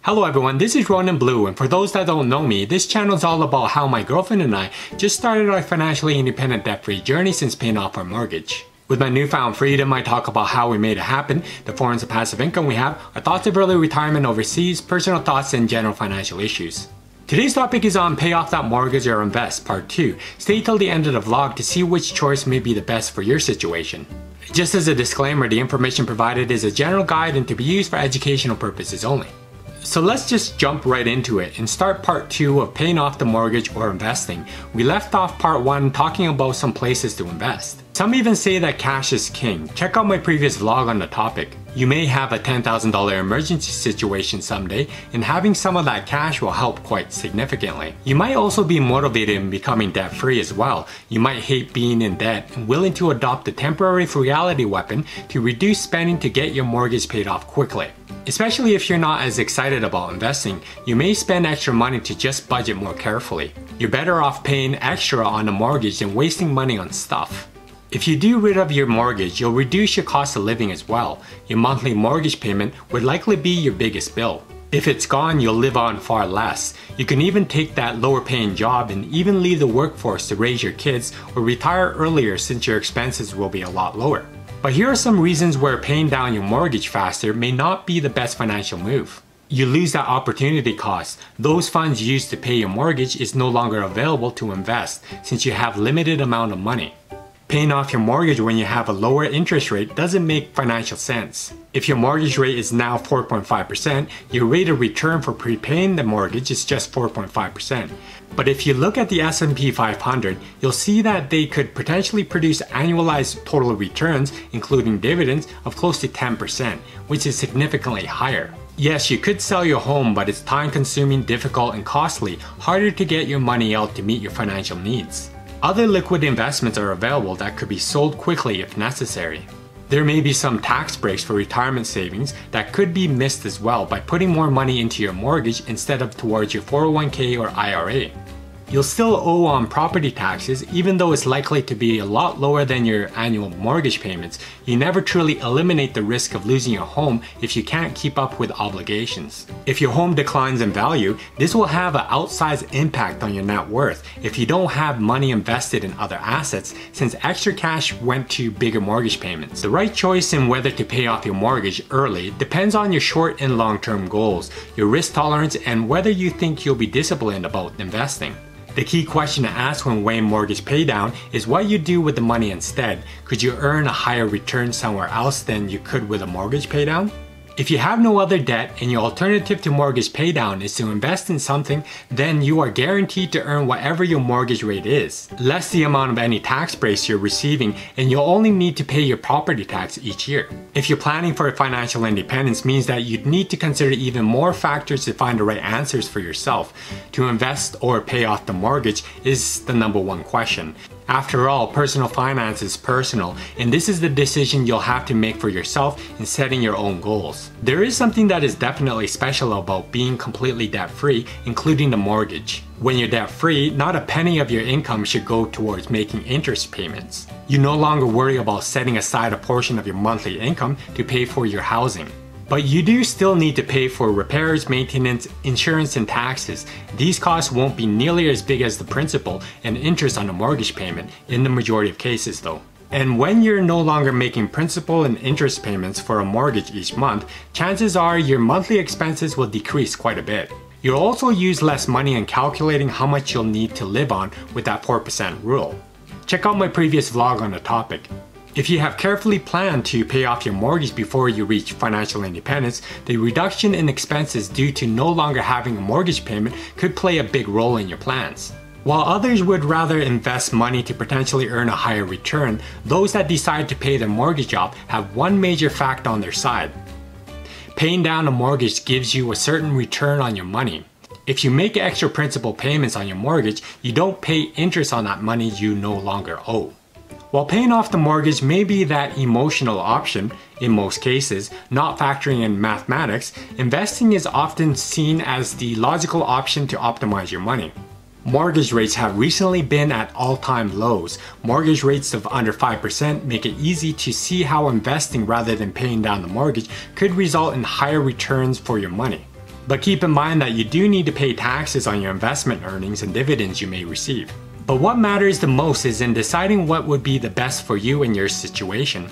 Hello everyone, this is Ronan Blue, and for those that don't know me, this channel is all about how my girlfriend and I just started our financially independent debt-free journey since paying off our mortgage. With my newfound freedom, I talk about how we made it happen, the forms of passive income we have, our thoughts of early retirement overseas, personal thoughts, and general financial issues. Today's topic is on pay off that mortgage or invest, part 2. Stay till the end of the vlog to see which choice may be the best for your situation. Just as a disclaimer, the information provided is a general guide and to be used for educational purposes only. So let's just jump right into it and start part 2 of paying off the mortgage or investing. We left off part 1 talking about some places to invest. Some even say that cash is king. Check out my previous vlog on the topic. You may have a $10,000 emergency situation someday, and having some of that cash will help quite significantly. You might also be motivated in becoming debt-free as well. You might hate being in debt and willing to adopt a temporary frugality weapon to reduce spending to get your mortgage paid off quickly. Especially if you're not as excited about investing, you may spend extra money to just budget more carefully. You're better off paying extra on a mortgage than wasting money on stuff. If you do rid of your mortgage, you'll reduce your cost of living as well. Your monthly mortgage payment would likely be your biggest bill. If it's gone, you'll live on far less. You can even take that lower paying job and even leave the workforce to raise your kids or retire earlier since your expenses will be a lot lower. But here are some reasons where paying down your mortgage faster may not be the best financial move. You lose that opportunity cost. Those funds used to pay your mortgage is no longer available to invest since you have limited amount of money. Paying off your mortgage when you have a lower interest rate doesn't make financial sense. If your mortgage rate is now 4.5%, your rate of return for prepaying the mortgage is just 4.5%. But if you look at the S&P 500, you'll see that they could potentially produce annualized total returns, including dividends, of close to 10%, which is significantly higher. Yes, you could sell your home, but it's time-consuming, difficult, and costly, harder to get your money out to meet your financial needs. Other liquid investments are available that could be sold quickly if necessary. There may be some tax breaks for retirement savings that could be missed as well by putting more money into your mortgage instead of towards your 401k or IRA. You'll still owe on property taxes even though it's likely to be a lot lower than your annual mortgage payments. You never truly eliminate the risk of losing your home if you can't keep up with obligations. If your home declines in value, this will have an outsized impact on your net worth if you don't have money invested in other assets since extra cash went to bigger mortgage payments. The right choice in whether to pay off your mortgage early depends on your short and long-term goals, your risk tolerance, and whether you think you'll be disciplined about investing. The key question to ask when weighing mortgage paydown is what you do with the money instead. Could you earn a higher return somewhere else than you could with a mortgage paydown? If you have no other debt and your alternative to mortgage paydown is to invest in something, then you are guaranteed to earn whatever your mortgage rate is, less the amount of any tax breaks you're receiving, and you'll only need to pay your property tax each year. If you're planning for financial independence means that you'd need to consider even more factors to find the right answers for yourself. To invest or pay off the mortgage is the #1 question. After all, personal finance is personal, and this is the decision you'll have to make for yourself in setting your own goals. There is something that is definitely special about being completely debt-free, including the mortgage. When you're debt-free, not a penny of your income should go towards making interest payments. You no longer worry about setting aside a portion of your monthly income to pay for your housing. But you do still need to pay for repairs, maintenance, insurance, and taxes. These costs won't be nearly as big as the principal and interest on a mortgage payment in the majority of cases though. And when you're no longer making principal and interest payments for a mortgage each month, chances are your monthly expenses will decrease quite a bit. You'll also use less money in calculating how much you'll need to live on with that 4% rule. Check out my previous vlog on the topic. If you have carefully planned to pay off your mortgage before you reach financial independence, the reduction in expenses due to no longer having a mortgage payment could play a big role in your plans. While others would rather invest money to potentially earn a higher return, those that decide to pay their mortgage off have one major fact on their side. Paying down a mortgage gives you a certain return on your money. If you make extra principal payments on your mortgage, you don't pay interest on that money you no longer owe. While paying off the mortgage may be that emotional option, in most cases, not factoring in mathematics, investing is often seen as the logical option to optimize your money. Mortgage rates have recently been at all-time lows. Mortgage rates of under 5% make it easy to see how investing rather than paying down the mortgage could result in higher returns for your money. But keep in mind that you do need to pay taxes on your investment earnings and dividends you may receive. But what matters the most is in deciding what would be the best for you in your situation.